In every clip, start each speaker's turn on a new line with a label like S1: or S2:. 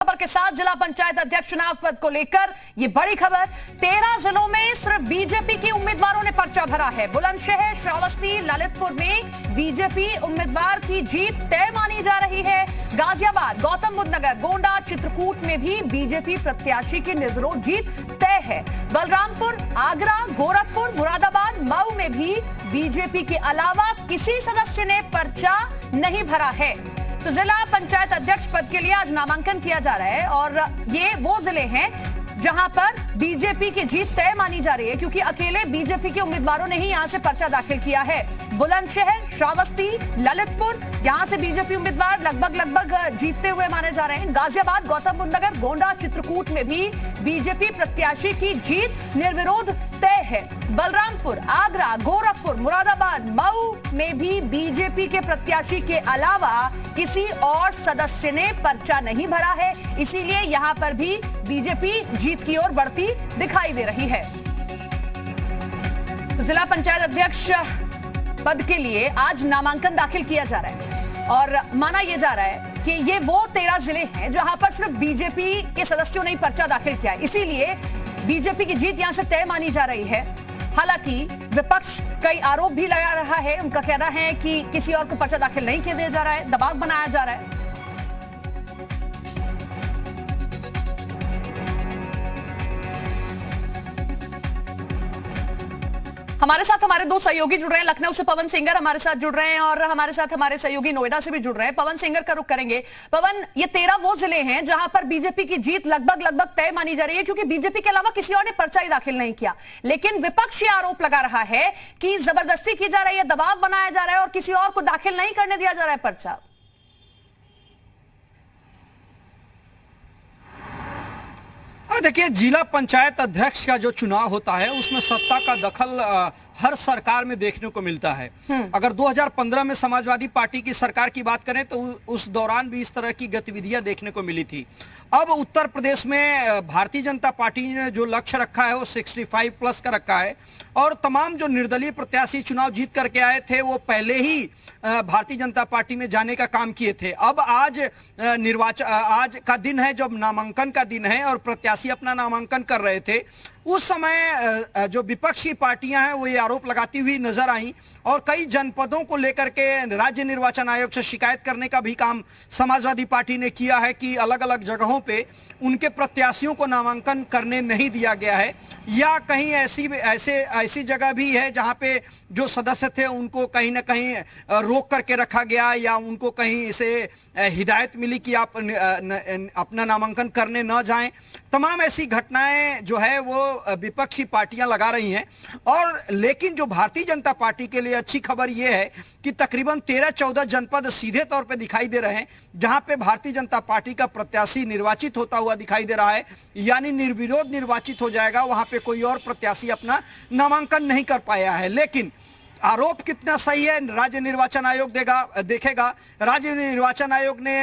S1: खबर के साथ जिला पंचायत अध्यक्ष चुनाव पद को लेकर ये बड़ी खबर। 13 जिलों में सिर्फ बीजेपी के उम्मीदवारों ने पर्चा भरा है। बुलंदशहर, श्रावस्ती, ललितपुर में बीजेपी उम्मीदवार की जीत तय मानी जा रही है। गाजियाबाद, गौतम बुद्ध नगर, गोंडा, चित्रकूट में भी बीजेपी प्रत्याशी की निर्विरोध जीत तय है। बलरामपुर, आगरा, गोरखपुर, मुरादाबाद, मऊ में भी बीजेपी के अलावा किसी सदस्य ने पर्चा नहीं भरा है। तो जिला पंचायत अध्यक्ष पद के लिए आज नामांकन किया जा रहा है और ये वो जिले हैं जहां पर बीजेपी की जीत तय मानी जा रही है, क्योंकि अकेले बीजेपी के उम्मीदवारों ने ही यहां से पर्चा दाखिल किया है। बुलंदशहर, श्रावस्ती, ललितपुर, यहां से बीजेपी उम्मीदवार लगभग जीतते हुए माने जा रहे हैं। गाजियाबाद, गौतम बुद्ध नगर, गोंडा, चित्रकूट में भी बीजेपी प्रत्याशी की जीत निर्विरोध तय है। बलरामपुर, आगरा, गोरखपुर, मुरादाबाद, मऊ में भी बीजेपी के प्रत्याशी के अलावा किसी और सदस्य ने पर्चा नहीं भरा है, इसीलिए यहां पर भी बीजेपी जीत की ओर बढ़ती दिखाई दे रही है। तो जिला पंचायत अध्यक्ष पद के लिए आज नामांकन दाखिल किया जा रहा है और माना यह जा रहा है कि ये वो 13 जिले हैं जहां पर सिर्फ बीजेपी के सदस्यों ने पर्चा दाखिल किया है, इसीलिए बीजेपी की जीत यहां से तय मानी जा रही है। हालांकि विपक्ष कई आरोप भी लगा रहा है। उनका कहना है कि किसी और को पर्चा दाखिल नहीं किया जा रहा है, दबाव बनाया जा रहा है। हमारे साथ हमारे दो सहयोगी जुड़ रहे हैं। लखनऊ से पवन सिंगर हमारे साथ जुड़ रहे हैं और हमारे साथ हमारे सहयोगी नोएडा से भी जुड़ रहे हैं। पवन सिंगर का रुख करेंगे। पवन, ये 13 वो जिले हैं जहां पर बीजेपी की जीत लगभग तय मानी जा रही है, क्योंकि बीजेपी के अलावा किसी और ने पर्चा ही दाखिल नहीं किया। लेकिन विपक्ष ये आरोप लगा रहा है कि जबरदस्ती की जा रही है, दबाव बनाया जा रहा है और किसी और को दाखिल नहीं करने दिया जा रहा है पर्चा।
S2: देखिए, जिला पंचायत अध्यक्ष का जो चुनाव होता है उसमें सत्ता का दखल हर सरकार में देखने को मिलता है। अगर 2015 में समाजवादी पार्टी की सरकार की बात करें तो उस दौरान भी इस तरह की गतिविधियां देखने को मिली थी। अब उत्तर प्रदेश में भारतीय जनता पार्टी ने जो लक्ष्य रखा है वो 65 प्लस का रखा है और तमाम जो निर्दलीय प्रत्याशी चुनाव जीत करके आए थे वो पहले ही भारतीय जनता पार्टी में जाने का काम किए थे। अब आज आज का दिन है जब नामांकन का दिन है और प्रत्याशी अपना नामांकन कर रहे थे। उस समय जो विपक्ष की पार्टियां हैं वो ये आरोप लगाती हुई नजर आई और कई जनपदों को लेकर के राज्य निर्वाचन आयोग से शिकायत करने का भी काम समाजवादी पार्टी ने किया है कि अलग अलग जगहों पे उनके प्रत्याशियों को नामांकन करने नहीं दिया गया है, या कहीं ऐसी जगह भी है जहां पे जो सदस्य थे उनको कहीं ना कहीं रोक करके रखा गया या उनको कहीं इसे हिदायत मिली कि आप अपना नामांकन करने न जाएं। तमाम ऐसी घटनाएं जो है वो विपक्षी पार्टियां लगा रही हैं। और लेकिन जो भारतीय जनता पार्टी के लिए अच्छी खबर यह है कि तकरीबन 13-14 जनपद सीधे तौर पे दिखाई दे रहे हैं जहां पे भारतीय जनता पार्टी का प्रत्याशी निर्वाचित होता हुआ दिखाई दे रहा है, यानी निर्विरोध निर्वाचित हो जाएगा। वहां पे कोई और प्रत्याशी अपना नामांकन नहीं कर पाया है। लेकिन आरोप कितना सही है राज्य निर्वाचन आयोग देखेगा। राज्य निर्वाचन आयोग ने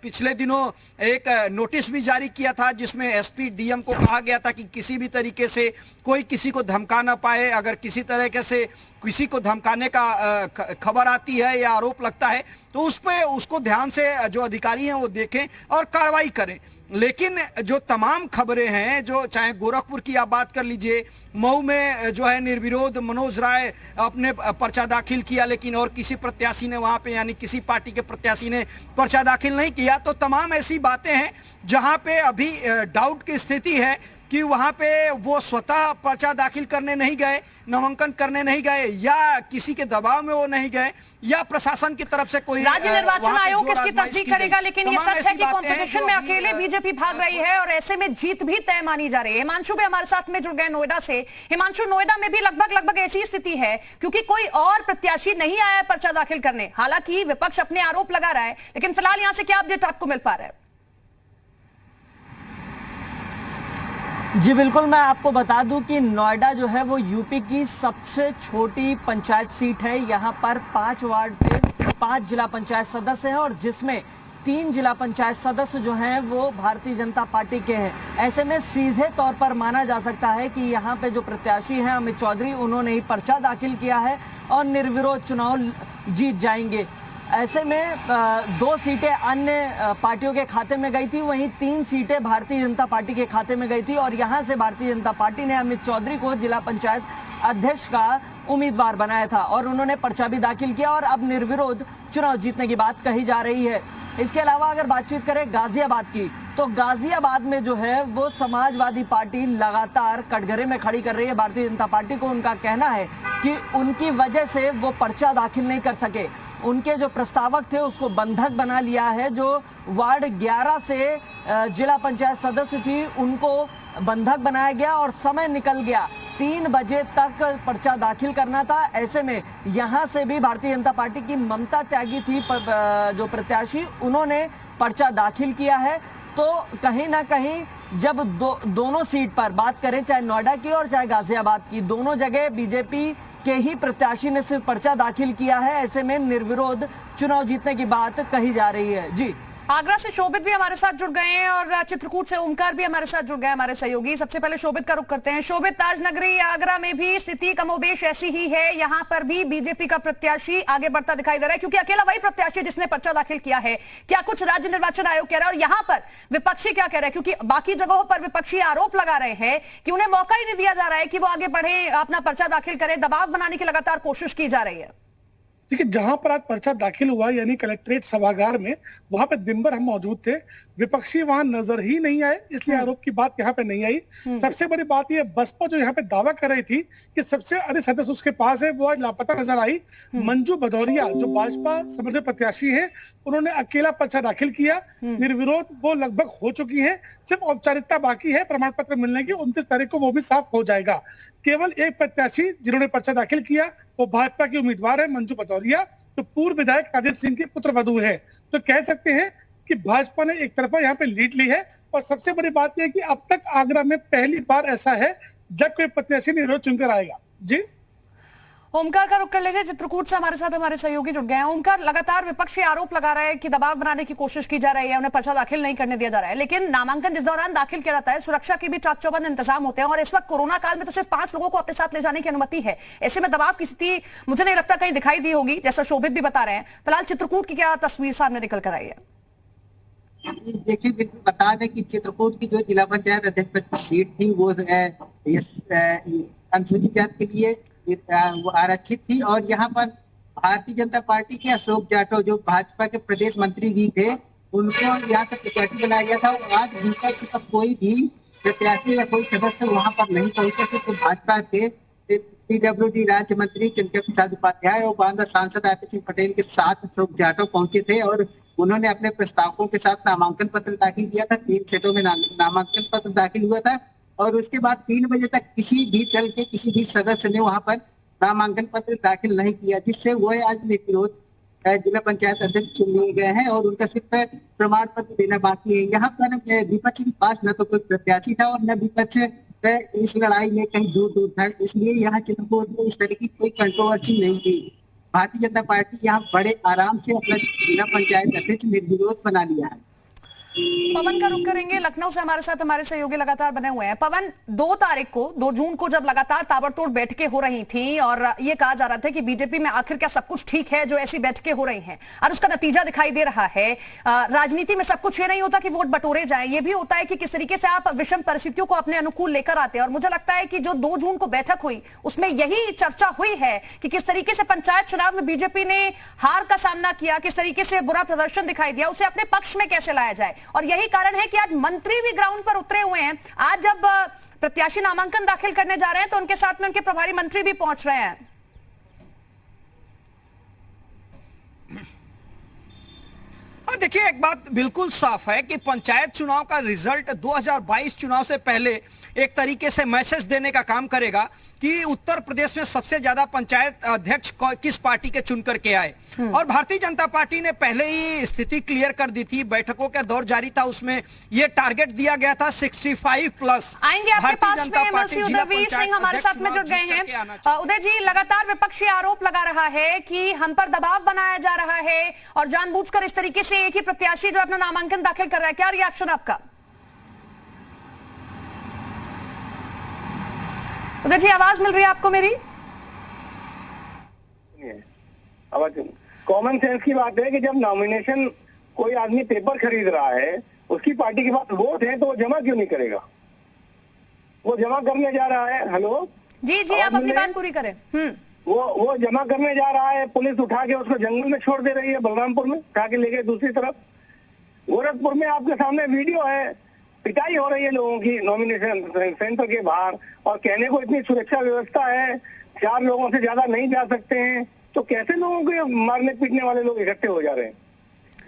S2: पिछले दिनों एक नोटिस भी जारी किया था जिसमें एसपी डीएम को कहा गया था कि किसी भी तरीके से कोई किसी को धमका ना पाए। अगर किसी तरीके से किसी को धमकाने का खबर आती है या आरोप लगता है तो उस पे उसको ध्यान से जो अधिकारी हैं वो देखें और कार्रवाई करें। लेकिन जो तमाम खबरें हैं, जो चाहे गोरखपुर की आप बात कर लीजिए, मऊ में जो है निर्विरोध मनोज राय अपने पर्चा दाखिल किया लेकिन और किसी प्रत्याशी ने वहां पे यानी किसी पार्टी के प्रत्याशी ने पर्चा दाखिल नहीं किया। तो तमाम ऐसी बातें हैं जहां पे अभी डाउट की स्थिति है कि वहां पे वो स्वतः पर्चा दाखिल करने नहीं गए, नामांकन करने नहीं गए, या किसी के दबाव में वो नहीं गए, या प्रशासन की तरफ से कोई
S1: राज्य निर्वाचन आयोग इसकी तस्दीक करेगा। लेकिन ये सच है कि कंपटीशन में अकेले बीजेपी भाग रही है और ऐसे में जीत भी तय मानी जा रही है। हिमांशु भी हमारे साथ में जुड़ गए नोएडा से। हिमांशु, नोएडा में भी लगभग ऐसी स्थिति है क्योंकि कोई और प्रत्याशी नहीं आया है पर्चा दाखिल करने। हालांकि विपक्ष अपने आरोप लगा रहा है, लेकिन फिलहाल यहां से क्या अपडेट आपको मिल पा रहा है?
S3: जी बिल्कुल, मैं आपको बता दूं कि नोएडा जो है वो यूपी की सबसे छोटी पंचायत सीट है। यहाँ पर 5 वार्ड पे 5 जिला पंचायत सदस्य हैं और जिसमें 3 जिला पंचायत सदस्य जो हैं वो भारतीय जनता पार्टी के हैं। ऐसे में सीधे तौर पर माना जा सकता है कि यहाँ पे जो प्रत्याशी हैं अमित चौधरी, उन्होंने ही पर्चा दाखिल किया है और निर्विरोध चुनाव जीत जाएंगे। ऐसे में 2 सीटें अन्य पार्टियों के खाते में गई थी, वहीं 3 सीटें भारतीय जनता पार्टी के खाते में गई थी और यहां से भारतीय जनता पार्टी ने अमित चौधरी को जिला पंचायत अध्यक्ष का उम्मीदवार बनाया था और उन्होंने पर्चा भी दाखिल किया और अब निर्विरोध चुनाव जीतने की बात कही जा रही है। इसके अलावा अगर बातचीत करें गाजियाबाद की, तो गाजियाबाद में जो है वो समाजवादी पार्टी लगातार कटघरे में खड़ी कर रही है भारतीय जनता पार्टी को। उनका कहना है कि उनकी वजह से वो पर्चा दाखिल नहीं कर सके, उनके जो प्रस्तावक थे उसको बंधक बना लिया है। जो वार्ड 11 से जिला पंचायत सदस्य थी उनको बंधक बनाया गया और समय निकल गया, 3 बजे तक पर्चा दाखिल करना था। ऐसे में यहां से भी भारतीय जनता पार्टी की ममता त्यागी थी जो प्रत्याशी, उन्होंने पर्चा दाखिल किया है। तो कहीं ना कहीं जब दोनों सीट पर बात करें, चाहे नोएडा की और चाहे गाजियाबाद की, दोनों जगह बीजेपी के ही प्रत्याशी ने सिर्फ पर्चा दाखिल किया है। ऐसे में निर्विरोध चुनाव जीतने की बात कही जा रही है। जी,
S1: आगरा से शोभित भी हमारे साथ जुड़ गए हैं और चित्रकूट से ओमकार भी हमारे साथ जुड़ गए, हमारे सहयोगी। सबसे पहले शोभित का रुख करते हैं। शोभित, ताजनगरी आगरा में भी स्थिति कमोबेश ऐसी ही है, यहां पर भी बीजेपी का प्रत्याशी आगे बढ़ता दिखाई दे रहा है क्योंकि अकेला वही प्रत्याशी जिसने पर्चा दाखिल किया है। क्या कुछ राज्य निर्वाचन आयोग कह रहा है और यहां पर विपक्षी क्या कह रहा है? क्योंकि बाकी जगहों पर विपक्षी आरोप लगा रहे हैं कि उन्हें मौका ही नहीं दिया जा रहा है कि वो आगे बढ़े, अपना पर्चा दाखिल करें, दबाव बनाने की लगातार कोशिश की जा रही है।
S4: देखिए, जहां पर आज पर्चा दाखिल हुआ यानी कलेक्ट्रेट सभागार में, वहां पे दिन भर हम मौजूद थे, विपक्षी वहां नजर ही नहीं आए, इसलिए आरोप की बात यहाँ पे नहीं आई। सबसे बड़ी बात ये, बसपा जो यहाँ पे दावा कर रही थी कि सबसे अधिक सदस्य उसके पास है, वो आज लापता नजर आई। मंजू भदौरिया जो भाजपा समर्थित प्रत्याशी है, उन्होंने अकेला पर्चा दाखिल किया, निर्विरोध वो लगभग हो चुकी है, सिर्फ औपचारिकता बाकी है प्रमाण पत्र मिलने की, 29 तारीख को वो भी साफ हो जाएगा। केवल एक प्रत्याशी जिन्होंने पर्चा दाखिल किया वो भाजपा की उम्मीदवार है मंजू भदौरिया, तो पूर्व विधायक राजेश सिंह की पुत्रवधू है। तो कह सकते हैं कि भाजपा ने एक तरफा यहाँ पे लीड ली है। और सबसे बड़ी बात यह है कि अब तक आगरा में पहली बार ऐसा है जब कोई प्रत्याशी निर्विरोध चुनकर आएगा। जी,
S1: ओमकार का रुख कर लेते हैं। चित्रकूट से हमारे साथ हमारे सहयोगी जुड़ गए हैं। ओमकार, लगातार विपक्षी आरोप लगा रहा है कि दबाव बनाने की कोशिश की जा रही है, उन्हें पर्चा दाखिल नहीं करने दिया जा रहा है, लेकिन नामांकन जिस दौरान दाखिल किया जाता है सुरक्षा के भी चाक चौबंद इंतजाम होते हैं और इस वक्त कोरोना काल में तो सिर्फ 5 लोगों को अपने साथ ले जाने की अनुमति है। ऐसे में दबाव की स्थिति मुझे नहीं लगता कहीं दिखाई दी होगी, जैसा शोभित भी बता रहे हैं। फिलहाल चित्रकूट की क्या तस्वीर सामने निकल कर आई है?
S5: देखिए, बिल्कुल बता दें कि चित्रकूट की जो जिला पंचायत अध्यक्ष की सीट थी वो अनुसूचित जाति के लिए वो आरक्षित थी और यहाँ पर भारतीय जनता पार्टी के अशोक जाटव जो भाजपा के प्रदेश मंत्री भी थे, उनको यहाँ से प्रत्याशी बनाया गया था। आज विपक्ष का कोई भी प्रत्याशी या कोई सदस्य वहाँ पर नहीं पहुंचे थे, तो भाजपा के पीडब्ल्यूडी राज्य मंत्री चंद्रकेतु प्रसाद उपाध्याय और बांदा सांसद आरपी सिंह पटेल के साथ अशोक जाटव पहुंचे थे और उन्होंने अपने प्रस्तावकों के साथ नामांकन पत्र दाखिल किया था। 3 सेटों में नामांकन पत्र दाखिल हुआ था और उसके बाद 3 बजे तक किसी भी दल के किसी भी सदस्य ने वहां पर नामांकन पत्र दाखिल नहीं किया, जिससे वो आज निर्विरोध जिला पंचायत अध्यक्ष चुन लिए गए हैं और उनका सिर्फ प्रमाण पत्र देना बाकी है। यहाँ पर विपक्ष के पास न तो कोई प्रत्याशी था और न विपक्ष इस लड़ाई में कहीं दूर दूर था, इसलिए यहाँ चित्रकूट में इस तरह की कोई कंट्रोवर्सी नहीं थी। भारतीय जनता पार्टी यहाँ बड़े आराम से अपना जिला पंचायत अध्यक्ष निर्विरोध बना लिया है।
S1: पवन का रुख करेंगे। लखनऊ से हमारे साथ हमारे सहयोगी लगातार बने हुए हैं। पवन, 2 तारीख को 2 जून को जब लगातार ताबड़तोड़ बैठकें हो रही थी और ये कहा जा रहा था कि बीजेपी में आखिर क्या सब कुछ ठीक है जो ऐसी बैठकें हो रही हैं, और उसका नतीजा दिखाई दे रहा है। राजनीति में सब कुछ ये नहीं होता कि वोट बटोरे जाए, ये भी होता है कि किस तरीके से आप विषम परिस्थितियों को अपने अनुकूल लेकर आते हैं। और मुझे लगता है कि जो 2 जून को बैठक हुई उसमें यही चर्चा हुई है कि किस तरीके से पंचायत चुनाव में बीजेपी ने हार का सामना किया, किस तरीके से बुरा प्रदर्शन दिखाई दिया, उसे अपने पक्ष में कैसे लाया जाए। और यही कारण है कि आज मंत्री भी ग्राउंड पर उतरे हुए हैं। आज जब प्रत्याशी नामांकन दाखिल करने जा रहे हैं तो उनके साथ में उनके प्रभारी मंत्री भी पहुंच रहे हैं।
S2: देखिए, एक बात बिल्कुल साफ है कि पंचायत चुनाव का रिजल्ट 2022 चुनाव से पहले एक तरीके से मैसेज देने का काम करेगा कि उत्तर प्रदेश में सबसे ज्यादा पंचायत अध्यक्ष किस पार्टी के चुन करके आए। और भारतीय जनता पार्टी ने पहले ही स्थिति क्लियर कर दी थी, बैठकों का दौर जारी था, उसमें यह टारगेट दिया गया था 65+।
S1: आएंगे आपके पास में एमएलसी उदयवीर सिंह हमारे साथ में जुड़ गए हैं। उदय जी, लगातार विपक्षी आरोप लगा रहा है कि हम पर दबाव बनाया जा रहा है और जानबूझकर इस तरीके से एक ही प्रत्याशी जो अपना नामांकन दाखिल कर रहा है, क्या रिएक्शन आपका? उदय जी, आवाज मिल रही है आपको मेरी?
S5: आवाज
S6: कॉमन सेंस की बात है कि जब नॉमिनेशन कोई आदमी पेपर खरीद रहा है, उसकी पार्टी के पास वोट है, तो वो जमा क्यों नहीं करेगा? वो जमा करने जा रहा है। हेलो
S1: जी जी, आप अपनी बात पूरी करें।
S6: वो जमा करने जा रहा है, पुलिस उठा के उसको जंगल में छोड़ दे रही है, बलरामपुर में उठा के ले गए दूसरी तरफ। गोरखपुर में आपके सामने वीडियो है, पिटाई हो रही है लोगों की नॉमिनेशन सेंटर के बाहर, और कहने को इतनी सुरक्षा व्यवस्था है, 4 लोगों से ज्यादा नहीं जा सकते हैं, तो कैसे लोगों को मारने पीटने वाले लोग इकट्ठे हो जा रहे हैं?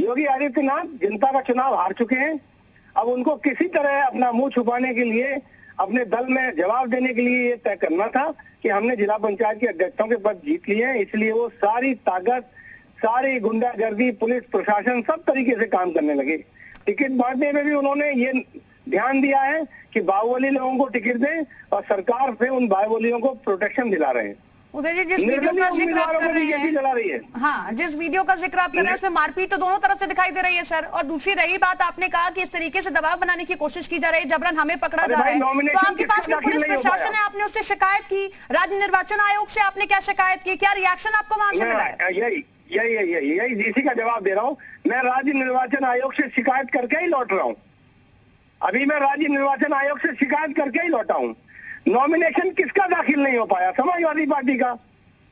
S6: योगी आदित्यनाथ जनता का चुनाव हार चुके हैं। अब उनको किसी तरह अपना मुंह छुपाने के लिए, अपने दल में जवाब देने के लिए ये तय करना था कि हमने जिला पंचायत के अध्यक्षों के पद जीत लिए हैं, इसलिए वो सारी ताकत, सारी गुंडागर्दी, पुलिस प्रशासन सब तरीके से काम करने लगे। टिकट बांटने में भी उन्होंने ये ध्यान दिया है कि बाहुबली लोगों को टिकट दें, और सरकार से उन बाहुबलियों को प्रोटेक्शन दिला रहे हैं।
S1: उदय जी, जिस वीडियो का जिक्र आप कर रहे हैं, हाँ, जिस वीडियो का जिक्र आप कर रहे हैं उसमें मारपीट तो दोनों तरफ से दिखाई दे रही है सर। और दूसरी रही बात, आपने कहा कि इस तरीके से दबाव बनाने की कोशिश की जा रही है, जबरन हमें पकड़ा जा रहा है, तो आपके पास में पुलिस प्रशासन है, आपने उससे शिकायत की, राज्य निर्वाचन आयोग से आपने क्या शिकायत की, क्या रिएक्शन आपको वहां से मिला है?
S6: यही इसी का जवाब दे रहा हूँ। मैं राज्य निर्वाचन आयोग से शिकायत करके ही लौट रहा हूँ। अभी मैं राज्य निर्वाचन आयोग से शिकायत करके ही लौटा हूँ। नॉमिनेशन किसका दाखिल नहीं हो पाया? समाजवादी पार्टी का।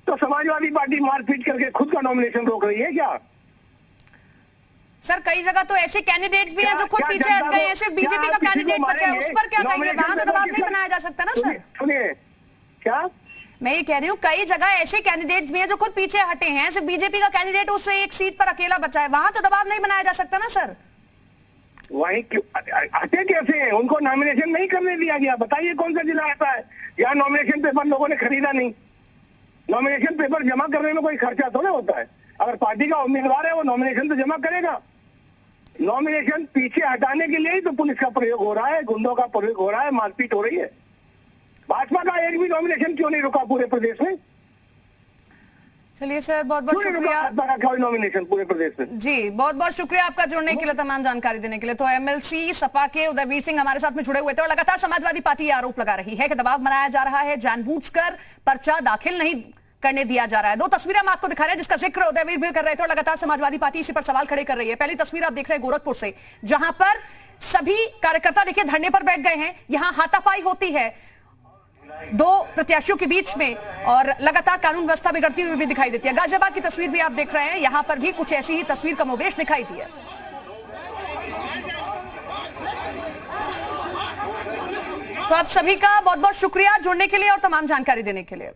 S6: तो समाजवादी पार्टी मारपीट करके खुद का नॉमिनेशन रोक रही है क्या?
S1: सर कई जगह तो ऐसे कैंडिडेट्स भी हैं जो खुद पीछे हट गए हैं, सिर्फ बीजेपी का कैंडिडेट बचा है, उस पर क्या कहेंगे? वहां तो दबाव नहीं बनाया जा सकता ना सर?
S6: सुनिए, क्या
S1: मैं ये कह रही हूँ, कई जगह ऐसे कैंडिडेट्स भी हैं जो खुद पीछे हटे हैं, सिर्फ बीजेपी का कैंडिडेट उससे एक सीट पर अकेला बचा है, वहां तो दबाव नहीं बनाया जा सकता ना सर?
S6: वहीं हटे कैसे हैं? उनको नॉमिनेशन नहीं करने दिया गया। बताइए कौन सा जिला ऐसा है यहाँ नॉमिनेशन पेपर लोगों ने खरीदा नहीं? नॉमिनेशन पेपर जमा करने में कोई खर्चा थोड़ा होता है। अगर पार्टी का उम्मीदवार है वो नॉमिनेशन तो जमा करेगा। नॉमिनेशन पीछे हटाने के लिए ही तो पुलिस का प्रयोग हो रहा है, गुंडों का प्रयोग हो रहा है, मारपीट हो रही है। भाजपा का एक भी नॉमिनेशन क्यों नहीं रुका पूरे प्रदेश में?
S1: चलिए सर, बहुत बहुत शुक्रिया।
S6: कोई नॉमिनेशन पूरे प्रदेश में।
S1: जी, बहुत बहुत शुक्रिया आपका जुड़ने के लिए, तमाम जानकारी देने के लिए। तो एमएलसी सपा के उदयवीर सिंह हमारे साथ में जुड़े हुए थे, और लगातार समाजवादी पार्टी ये आरोप लगा रही है कि दबाव बनाया जा रहा है, जानबूझकर पर्चा दाखिल नहीं करने दिया जा रहा है। 2 तस्वीरें हम आपको दिखा रहे हैं जिसका जिक्र उदयवीर भी कर रहे थे, और लगातार समाजवादी पार्टी इसी पर सवाल खड़े कर रही है। पहली तस्वीर आप देख रहे हैं गोरखपुर से, जहां पर सभी कार्यकर्ता देखिए धरने पर बैठ गए हैं। यहां हाथापाई होती है 2 प्रत्याशियों के बीच में, और लगातार कानून व्यवस्था बिगड़ती हुई भी दिखाई देती है। गाजियाबाद की तस्वीर भी आप देख रहे हैं, यहां पर भी कुछ ऐसी ही तस्वीर कमोबेश दिखाई दी है। तो आप सभी का बहुत बहुत शुक्रिया जुड़ने के लिए और तमाम जानकारी देने के लिए।